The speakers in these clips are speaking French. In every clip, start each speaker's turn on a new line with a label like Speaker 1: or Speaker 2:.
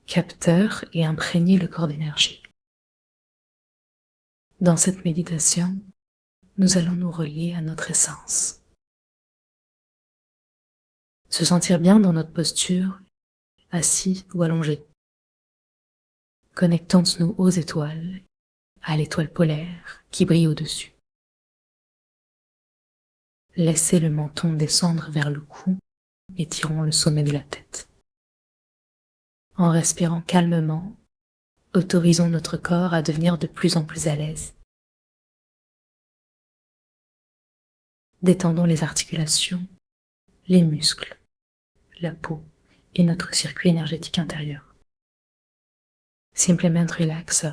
Speaker 1: capteur et imprégner le corps d'énergie. Dans cette méditation, nous allons nous relier à notre essence. Se sentir bien dans notre posture, assis ou allongé. Connectons-nous aux étoiles, à l'étoile polaire qui brille au-dessus. Laissez le menton descendre vers le cou, étirons le sommet de la tête. En respirant calmement, autorisons notre corps à devenir de plus en plus à l'aise. Détendons les articulations, les muscles, la peau et notre circuit énergétique intérieur. Simplement relax.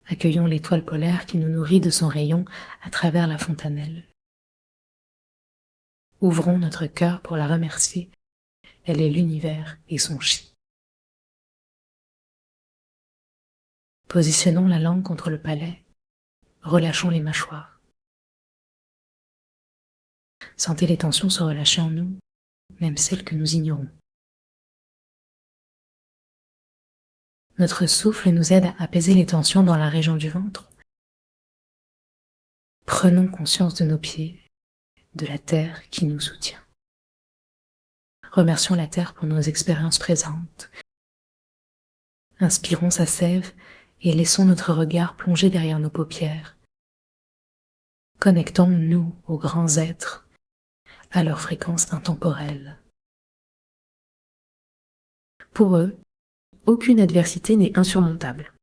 Speaker 1: Accueillons l'étoile polaire qui nous nourrit de son rayon à travers la fontanelle. Ouvrons notre cœur pour la remercier. Elle est l'univers et son chi. Positionnons la langue contre le palais. Relâchons les mâchoires. Sentez les tensions se relâcher en nous, même celles que nous ignorons. Notre souffle nous aide à apaiser les tensions dans la région du ventre. Prenons conscience de nos pieds, de la terre qui nous soutient. Remercions la terre pour nos expériences présentes. Inspirons sa sève et laissons notre regard plonger derrière nos paupières. Connectons-nous aux grands êtres, à leur fréquence intemporelle. Pour eux, aucune adversité n'est insurmontable.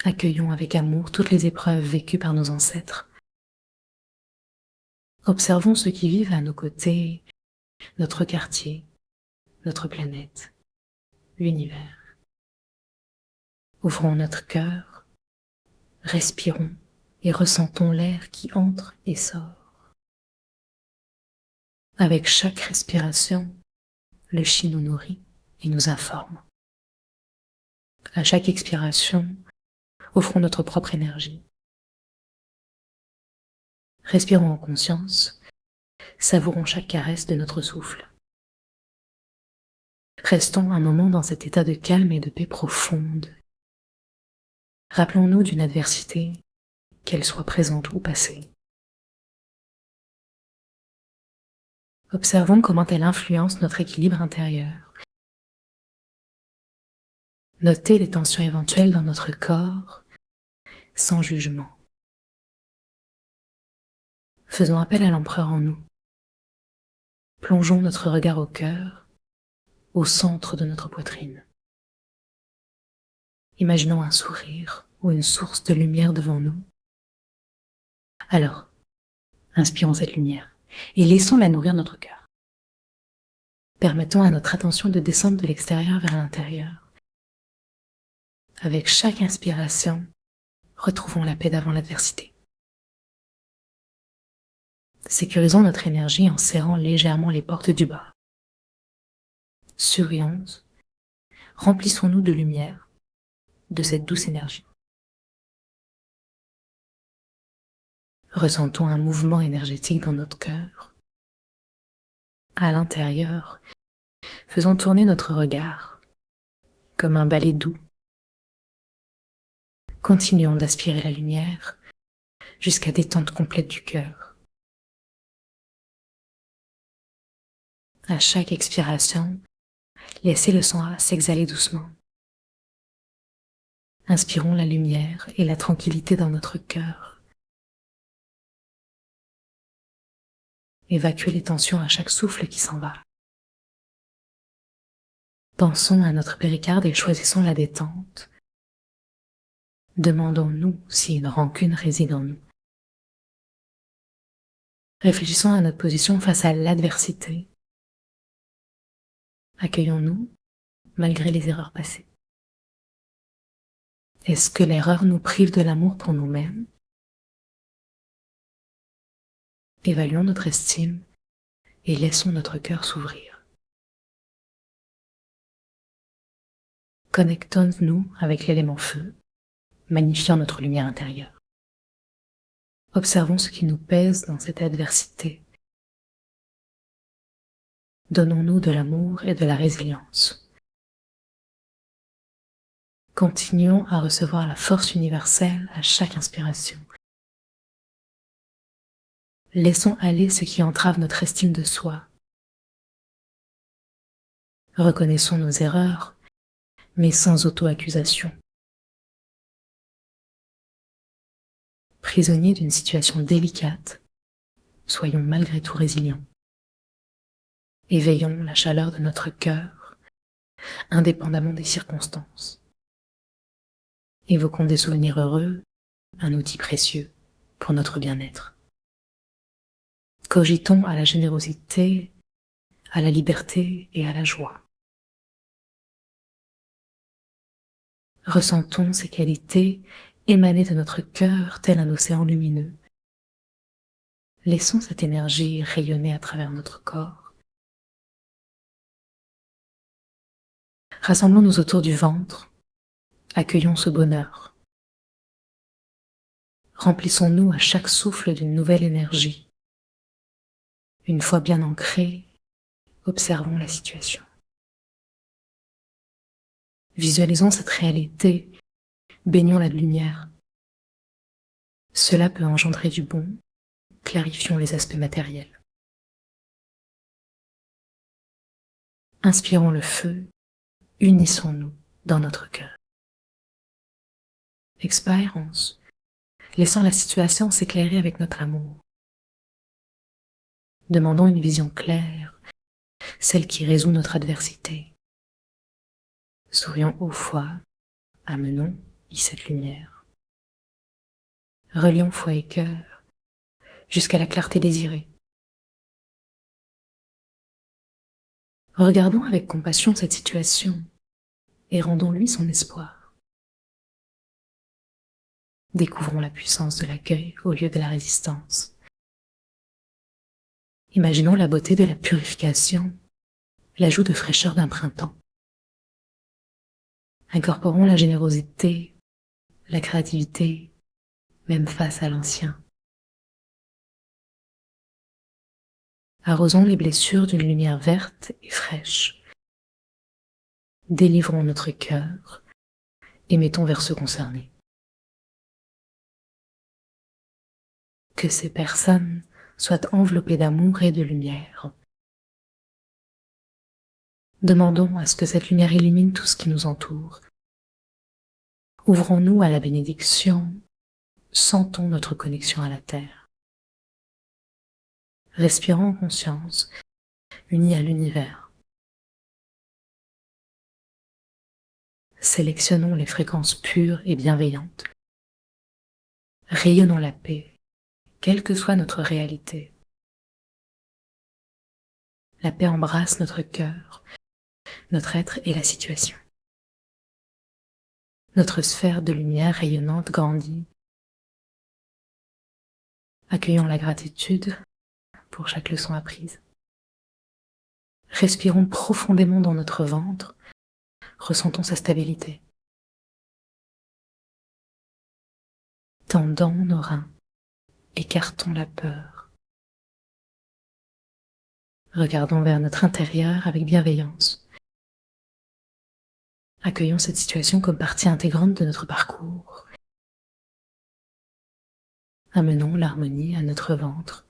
Speaker 1: Accueillons avec amour toutes les épreuves vécues par nos ancêtres. Observons ceux qui vivent à nos côtés, notre quartier, notre planète, l'univers. Ouvrons notre cœur, respirons et ressentons l'air qui entre et sort. Avec chaque respiration, le chi nous nourrit et nous informe. À chaque expiration, offrons notre propre énergie. Respirons en conscience, savourons chaque caresse de notre souffle. Restons un moment dans cet état de calme et de paix profonde. Rappelons-nous d'une adversité, qu'elle soit présente ou passée. Observons comment elle influence notre équilibre intérieur. Notez les tensions éventuelles dans notre corps, sans jugement. Faisons appel à l'empereur en nous. Plongeons notre regard au cœur, au centre de notre poitrine. Imaginons un sourire ou une source de lumière devant nous. Alors, inspirons cette lumière et laissons-la nourrir notre cœur. Permettons à notre attention de descendre de l'extérieur vers l'intérieur. Avec chaque inspiration, retrouvons la paix d'avant l'adversité. Sécurisons notre énergie en serrant légèrement les portes du bas. Sourions, remplissons-nous de lumière, de cette douce énergie. Ressentons un mouvement énergétique dans notre cœur. À l'intérieur, faisons tourner notre regard, comme un balai doux. Continuons d'aspirer la lumière jusqu'à détente complète du cœur. À chaque expiration, laissez le sang s'exhaler doucement. Inspirons la lumière et la tranquillité dans notre cœur. Évacuez les tensions à chaque souffle qui s'en va. Pensons à notre péricarde et choisissons la détente. Demandons-nous si une rancune réside en nous. Réfléchissons à notre position face à l'adversité. Accueillons-nous malgré les erreurs passées. Est-ce que l'erreur nous prive de l'amour pour nous-mêmes? Évaluons notre estime et laissons notre cœur s'ouvrir. Connectons-nous avec l'élément feu, magnifiant notre lumière intérieure. Observons ce qui nous pèse dans cette adversité. Donnons-nous de l'amour et de la résilience. Continuons à recevoir la force universelle à chaque inspiration. Laissons aller ce qui entrave notre estime de soi. Reconnaissons nos erreurs, mais sans auto-accusation. Prisonniers d'une situation délicate, soyons malgré tout résilients. Éveillons la chaleur de notre cœur, indépendamment des circonstances. Évoquons des souvenirs heureux, un outil précieux pour notre bien-être. Cogitons à la générosité, à la liberté et à la joie. Ressentons ces qualités émaner de notre cœur tel un océan lumineux. Laissons cette énergie rayonner à travers notre corps. Rassemblons-nous autour du ventre, accueillons ce bonheur. Remplissons-nous à chaque souffle d'une nouvelle énergie. Une fois bien ancrés, observons la situation. Visualisons cette réalité, baignons-la de lumière. Cela peut engendrer du bon, clarifions les aspects matériels. Inspirons le feu, unissons-nous dans notre cœur. Expirons, laissant la situation s'éclairer avec notre amour. Demandons une vision claire, celle qui résout notre adversité. Sourions haut foi, amenons cette lumière. Relions foi et cœur jusqu'à la clarté désirée. Regardons avec compassion cette situation et rendons-lui son espoir. Découvrons la puissance de l'accueil au lieu de la résistance. Imaginons la beauté de la purification, l'ajout de fraîcheur d'un printemps. Incorporons la générosité, la créativité, même face à l'ancien. Arrosons les blessures d'une lumière verte et fraîche. Délivrons notre cœur et mettons vers ceux concernés. Que ces personnes soient enveloppées d'amour et de lumière. Demandons à ce que cette lumière illumine tout ce qui nous entoure. Ouvrons-nous à la bénédiction, sentons notre connexion à la terre. Respirons en conscience, unis à l'univers. Sélectionnons les fréquences pures et bienveillantes. Rayonnons la paix, quelle que soit notre réalité. La paix embrasse notre cœur, notre être et la situation. Notre sphère de lumière rayonnante grandit. Accueillons la gratitude pour chaque leçon apprise. Respirons profondément dans notre ventre, ressentons sa stabilité. Tendons nos reins, écartons la peur. Regardons vers notre intérieur avec bienveillance. Accueillons cette situation comme partie intégrante de notre parcours. Amenons l'harmonie à notre ventre.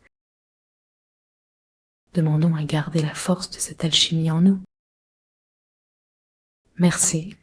Speaker 1: Demandons à garder la force de cette alchimie en nous. Merci